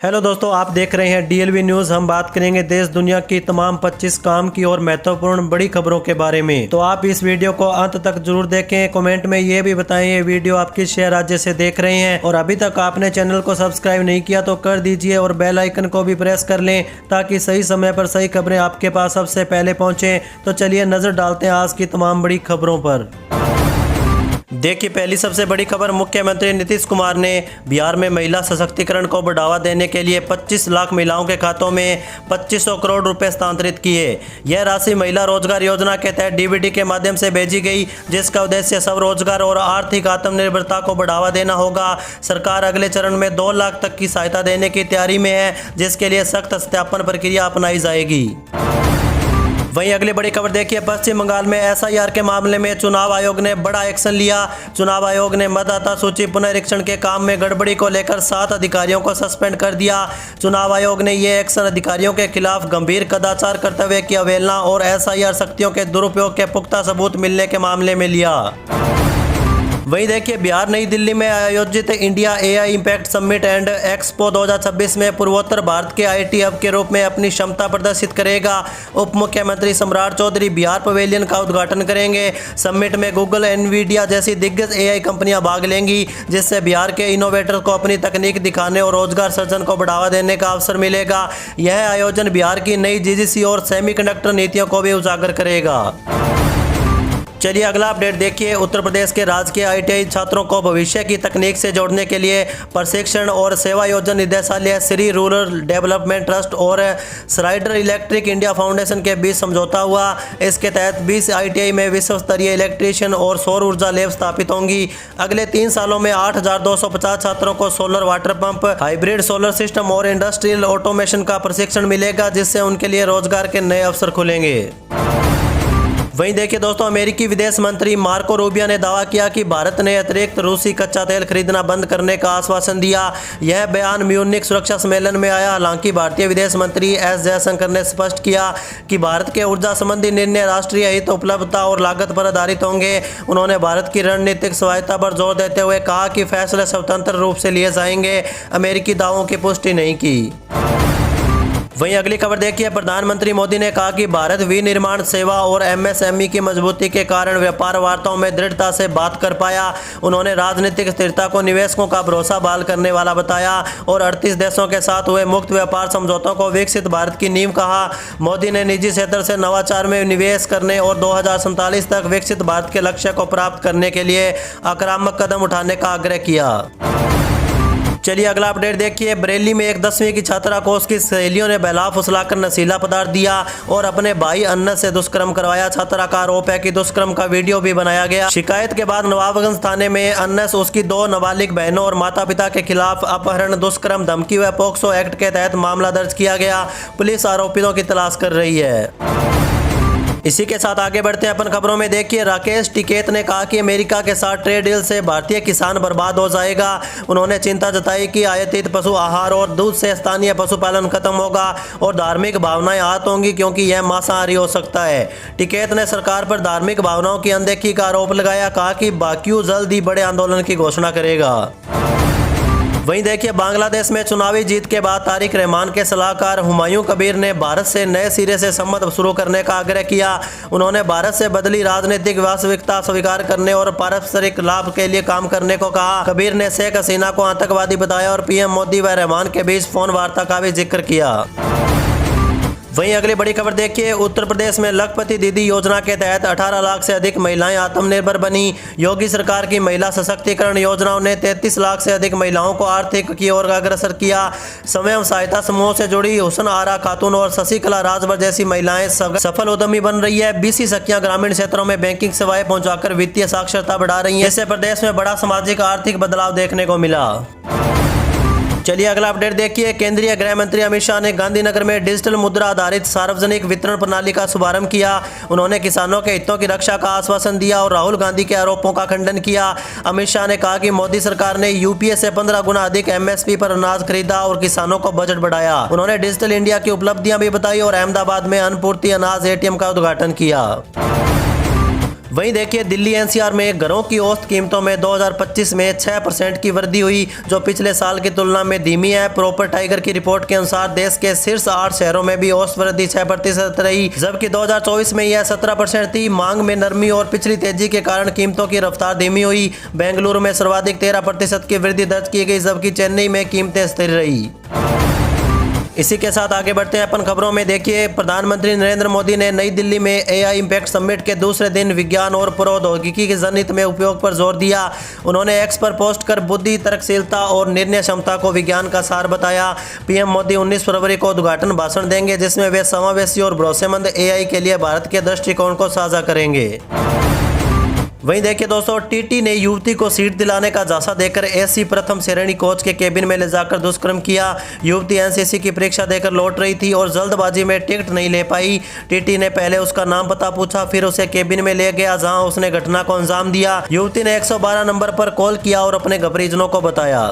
Hello दोस्तों, आप देख रहे हैं डीएलवी न्यूज। हम बात करेंगे देश दुनिया की तमाम 25 काम की और महत्वपूर्ण बड़ी खबरों के बारे में। तो आप इस वीडियो को अंत तक जरूर देखें। कमेंट में ये भी बताएं ये वीडियो आप किस शहर राज्य से देख रहे हैं, और अभी तक आपने चैनल को सब्सक्राइब नहीं किया तो कर दीजिए और बेल आइकन को भी प्रेस कर लें ताकि सही समय पर सही खबरें आपके पास सबसे पहले पहुंचे। तो चलिए नजर डालते हैं आज की तमाम बड़ी खबरों पर। देखिए, पहली सबसे बड़ी खबर, मुख्यमंत्री नीतीश कुमार ने बिहार में महिला सशक्तिकरण को बढ़ावा देने के लिए 25 लाख महिलाओं के खातों में 2500 करोड़ रुपए स्थानांतरित किए। यह राशि महिला रोजगार योजना के तहत डीबीटी के माध्यम से भेजी गई, जिसका उद्देश्य स्वरोजगार और आर्थिक आत्मनिर्भरता को बढ़ावा देना होगा। सरकार अगले चरण में 2 लाख तक की सहायता देने की तैयारी में है, जिसके लिए सख्त सत्यापन प्रक्रिया अपनाई जाएगी। वहीं अगली बड़ी खबर देखिए, पश्चिम बंगाल में एसआईआर के मामले में चुनाव आयोग ने बड़ा एक्शन लिया। चुनाव आयोग ने मतदाता सूची पुनरीक्षण के काम में गड़बड़ी को लेकर 7 अधिकारियों को सस्पेंड कर दिया। चुनाव आयोग ने ये एक्शन अधिकारियों के खिलाफ गंभीर कदाचार, कर्तव्य की अवहेलना और एसआईआर शक्तियों के दुरुपयोग के पुख्ता सबूत मिलने के मामले में लिया। वहीं देखिए, बिहार नई दिल्ली में आयोजित India AI impact summit and expo 2026 में पूर्वोत्तर भारत के आईटी हब के रूप में अपनी क्षमता प्रदर्शित करेगा। उप मुख्यमंत्री सम्राट चौधरी बिहार पवेलियन का उद्घाटन करेंगे। समिट में गूगल, एनवीडिया जैसी दिग्गज एआई कंपनियां भाग लेंगी, जिससे बिहार के इनोवेटर को अपनी तकनीक दिखाने और रोजगार सृजन को बढ़ावा देने का अवसर मिलेगा। यह आयोजन बिहार की नई जीजीसी और सेमीकंडक्टर नीतियों को भी उजागर करेगा। चलिए अगला अपडेट देखिए, उत्तर प्रदेश के राजकीय आईटीआई छात्रों को भविष्य की तकनीक से जोड़ने के लिए प्रशिक्षण और सेवा योजना निदेशालय, श्री रूरल डेवलपमेंट ट्रस्ट और श्राइडर इलेक्ट्रिक इंडिया फाउंडेशन के बीच समझौता हुआ। इसके तहत 20 आईटीआई में विश्व स्तरीय इलेक्ट्रीशियन और सौर ऊर्जा लैब स्थापित होंगी। अगले 3 सालों में 8250 छात्रों को solar water pump, hybrid solar system और इंडस्ट्रियल ऑटोमेशन का प्रशिक्षण मिलेगा, जिससे उनके लिए रोजगार के नए अवसर खुलेंगे। वहीं देखिए दोस्तों, अमेरिकी विदेश मंत्री मार्को रूबियो ने दावा किया कि भारत ने अतिरिक्त रूसी कच्चा तेल खरीदना बंद करने का आश्वासन दिया। यह बयान म्यूनिख सुरक्षा सम्मेलन में आया। हालांकि भारतीय विदेश मंत्री एस जयशंकर ने स्पष्ट किया कि भारत के ऊर्जा संबंधी निर्णय राष्ट्रीय हित, उपलब्धता और लागत पर आधारित होंगे। उन्होंने भारत की रणनीतिक स्वायत्तता पर जोर देते हुए कहा कि फैसले स्वतंत्र रूप से लिए जाएंगे। अमेरिकी दावों की पुष्टि नहीं की। वहीं अगली खबर देखिए, प्रधानमंत्री मोदी ने कहा कि भारत विनिर्माण सेवा और एमएसएमई की मजबूती के कारण व्यापार वार्ताओं में दृढ़ता से बात कर पाया। उन्होंने राजनीतिक स्थिरता को निवेशकों का भरोसा बहाल करने वाला बताया और 38 देशों के साथ हुए मुक्त व्यापार समझौतों को विकसित भारत की नींव कहा। मोदी ने निजी क्षेत्र से नवाचार में निवेश करने और 2047 तक विकसित भारत के लक्ष्य को प्राप्त करने के लिए आक्रामक कदम उठाने का आग्रह किया। चलिए अगला अपडेट देखिए, बरेली में एक 10वीं की छात्रा को उसकी सहेलियों ने बहला फुसलाकर नशीला पदार्थ दिया और अपने भाई अन्नस से दुष्कर्म करवाया। छात्रा का आरोप है कि दुष्कर्म का वीडियो भी बनाया गया। शिकायत के बाद नवाबगंज थाने में अन्नस, उसकी 2 नाबालिग बहनों और माता पिता के खिलाफ अपहरण, दुष्कर्म, धमकी व पोक्सो एक्ट के तहत मामला दर्ज किया गया। पुलिस आरोपियों की तलाश कर रही है। इसी के साथ आगे बढ़ते हैं अपन खबरों में। देखिए, राकेश टिकैत ने कहा कि अमेरिका के साथ ट्रेड डील से भारतीय किसान बर्बाद हो जाएगा। उन्होंने चिंता जताई कि आयातित पशु आहार और दूध से स्थानीय पशुपालन खत्म होगा और धार्मिक भावनाएं आहत होंगी, क्योंकि यह मांसाहारी हो सकता है। टिकैत ने सरकार पर धार्मिक भावनाओं की अनदेखी का आरोप लगाया। कहा कि बाक्यू जल्द ही बड़े आंदोलन की घोषणा करेगा। वहीं देखिए, बांग्लादेश में चुनावी जीत के बाद तारिक रहमान के सलाहकार हुमायूं कबीर ने भारत से नए सिरे से संबंध शुरू करने का आग्रह किया। उन्होंने भारत से बदली राजनीतिक वास्तविकता स्वीकार करने और पारस्परिक लाभ के लिए काम करने को कहा। कबीर ने शेख हसीना को आतंकवादी बताया और पीएम मोदी व रहमान के बीच फोन वार्ता का भी जिक्र किया। वहीं अगली बड़ी खबर देखिए, उत्तर प्रदेश में लखपति दीदी योजना के तहत 18 लाख से अधिक महिलाएं आत्मनिर्भर बनी। योगी सरकार की महिला सशक्तिकरण योजनाओं ने 33 लाख से अधिक महिलाओं को आर्थिक की ओर अग्रसर किया। स्वयं सहायता समूहों से जुड़ी हुसन आरा खातून और शशिकला राजभर जैसी महिलाएं सफल उद्यमी बन रही है। बीसी सखियां ग्रामीण क्षेत्रों में बैंकिंग सेवाएं पहुंचाकर वित्तीय साक्षरता बढ़ा रही है। इससे प्रदेश में बड़ा सामाजिक आर्थिक बदलाव देखने को मिला। चलिए अगला अपडेट देखिए, केंद्रीय गृह मंत्री अमित शाह ने गांधीनगर में डिजिटल मुद्रा आधारित सार्वजनिक वितरण प्रणाली का शुभारंभ किया। उन्होंने किसानों के हितों की रक्षा का आश्वासन दिया और राहुल गांधी के आरोपों का खंडन किया। अमित शाह ने कहा कि मोदी सरकार ने यूपीए से 15 गुना अधिक एमएसपी पर अनाज खरीदा और किसानों को बजट बढ़ाया। उन्होंने डिजिटल इंडिया की उपलब्धियां भी बताई और अहमदाबाद में अनपूर्ति अनाज एटीएम का उद्घाटन किया। वहीं देखिए दिल्ली एनसीआर में घरों की औसत कीमतों में 2025 में 6% की वृद्धि हुई, जो पिछले साल की तुलना में धीमी है। प्रॉपर टाइगर की रिपोर्ट के अनुसार देश के शीर्ष 8 शहरों में भी औसत वृद्धि 6% रही, जबकि 2024 में यह 17% थी। मांग में नरमी और पिछली तेजी के कारण कीमतों की रफ्तार धीमी हुई। बेंगलुरु में सर्वाधिक 13% की वृद्धि दर्ज की गई, जबकि चेन्नई में कीमतें स्थिर रही। इसी के साथ आगे बढ़ते हैं अपन खबरों में। देखिए प्रधानमंत्री नरेंद्र मोदी ने नई दिल्ली में एआई इम्पैक्ट समिट के दूसरे दिन विज्ञान और प्रौद्योगिकी के जनहित में उपयोग पर जोर दिया। उन्होंने एक्स पर पोस्ट कर बुद्धि, तर्कशीलता और निर्णय क्षमता को विज्ञान का सार बताया। पीएम मोदी 19 फरवरी को उद्घाटन भाषण देंगे, जिसमें वे समावेशी और भरोसेमंद एआई के लिए भारत के दृष्टिकोण को साझा करेंगे। वहीं देखिए दोस्तों, टीटी ने युवती को सीट दिलाने का झांसा देकर एसी प्रथम श्रेणी कोच के केबिन में ले जाकर दुष्कर्म किया। युवती एनसीसी की परीक्षा देकर लौट रही थी और जल्दबाजी में टिकट नहीं ले पाई। टीटी ने पहले उसका नाम पता पूछा, फिर उसे केबिन में ले गया, जहां उसने घटना को अंजाम दिया। युवती ने 112 नंबर पर कॉल किया और अपने परिजनों को बताया।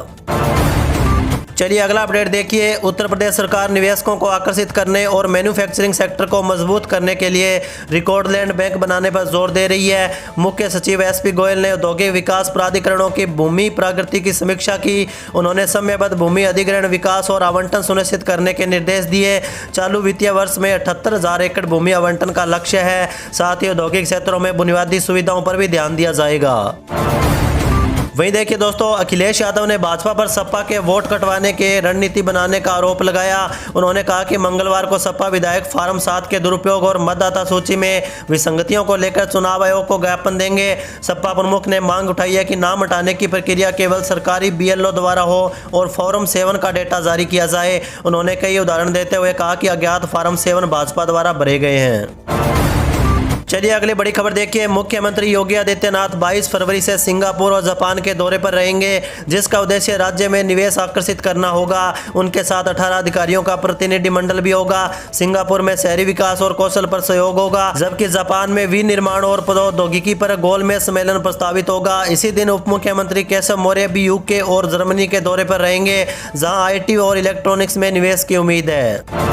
चलिए अगला अपडेट देखिए। उत्तर प्रदेश सरकार निवेशकों को आकर्षित करने और मैन्युफैक्चरिंग सेक्टर को मजबूत करने के लिए रिकॉर्ड लैंड बैंक बनाने पर जोर दे रही है। मुख्य सचिव एसपी गोयल ने औद्योगिक विकास प्राधिकरणों की भूमि प्रगति की समीक्षा की। उन्होंने समयबद्ध भूमि अधिग्रहण, विकास और आवंटन सुनिश्चित करने के निर्देश दिए। चालू वित्तीय वर्ष में 78,000 एकड़ भूमि आवंटन का लक्ष्य है। साथ ही औद्योगिक क्षेत्रों में बुनियादी सुविधाओं पर भी ध्यान दिया जाएगा। वहीं देखिए दोस्तों, अखिलेश यादव ने भाजपा पर सपा के वोट कटवाने के रणनीति बनाने का आरोप लगाया। उन्होंने कहा कि मंगलवार को सपा विधायक फार्म 7 के दुरुपयोग और मतदाता सूची में विसंगतियों को लेकर चुनाव आयोग को ज्ञापन देंगे। सपा प्रमुख ने मांग उठाई है कि नाम हटाने की प्रक्रिया केवल सरकारी बीएलओ द्वारा हो और फॉर्म 7 का डेटा जारी किया जाए। उन्होंने कई उदाहरण देते हुए कहा कि अज्ञात फॉर्म 7 भाजपा द्वारा भरे गए हैं। चलिए अगली बड़ी खबर देखिए। मुख्यमंत्री योगी आदित्यनाथ 22 फरवरी से सिंगापुर और जापान के दौरे पर रहेंगे, जिसका उद्देश्य राज्य में निवेश आकर्षित करना होगा। उनके साथ 18 अधिकारियों का प्रतिनिधिमंडल भी होगा। सिंगापुर में शहरी विकास और कौशल पर सहयोग होगा, जबकि जापान में विनिर्माण और प्रौद्योगिकी पर गोलमेज सम्मेलन प्रस्तावित होगा। इसी दिन उप मुख्यमंत्री केशव मौर्य भी यूके और जर्मनी के दौरे पर रहेंगे, जहां आईटी और इलेक्ट्रॉनिक्स में निवेश की उम्मीद है।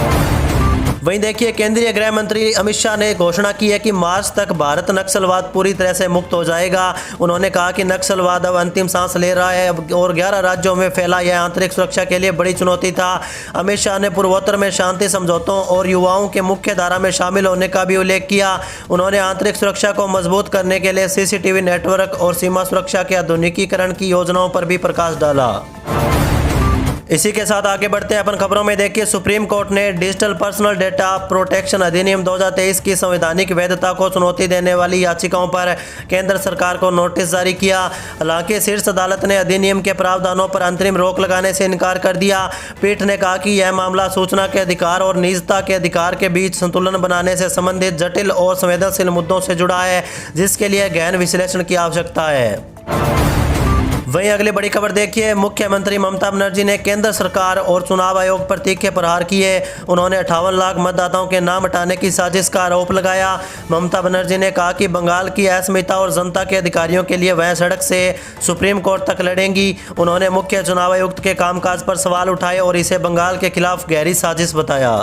वहीं देखिए, केंद्रीय गृह मंत्री अमित शाह ने घोषणा की है कि मार्च तक भारत नक्सलवाद पूरी तरह से मुक्त हो जाएगा। उन्होंने कहा कि नक्सलवाद अब अंतिम सांस ले रहा है और 11 राज्यों में फैला यह आंतरिक सुरक्षा के लिए बड़ी चुनौती था। अमित शाह ने पूर्वोत्तर में शांति समझौतों और युवाओं के मुख्य धारा में शामिल होने का भी उल्लेख किया। उन्होंने आंतरिक सुरक्षा को मजबूत करने के लिए सीसीटीवी नेटवर्क और सीमा सुरक्षा के आधुनिकीकरण की योजनाओं पर भी प्रकाश डाला। इसी के साथ आगे बढ़ते हैं अपन खबरों में। देखिए, सुप्रीम कोर्ट ने डिजिटल पर्सनल डेटा प्रोटेक्शन अधिनियम 2023 की संवैधानिक वैधता को चुनौती देने वाली याचिकाओं पर केंद्र सरकार को नोटिस जारी किया। हालांकि शीर्ष अदालत ने अधिनियम के प्रावधानों पर अंतरिम रोक लगाने से इनकार कर दिया। पीठ ने कहा कि यह मामला सूचना के अधिकार और निजता के अधिकार के बीच संतुलन बनाने से संबंधित जटिल और संवेदनशील मुद्दों से जुड़ा है, जिसके लिए गहन विश्लेषण की आवश्यकता है। वहीं अगली बड़ी खबर देखिए। मुख्यमंत्री ममता बनर्जी ने केंद्र सरकार और चुनाव आयोग पर तीखे प्रहार किए। उन्होंने 58 लाख मतदाताओं के नाम हटाने की साजिश का आरोप लगाया। ममता बनर्जी ने कहा कि बंगाल की अस्मिता और जनता के अधिकारियों के लिए वह सड़क से सुप्रीम कोर्ट तक लड़ेंगी। उन्होंने मुख्य चुनाव आयुक्त के कामकाज पर सवाल उठाए और इसे बंगाल के खिलाफ गहरी साजिश बताया।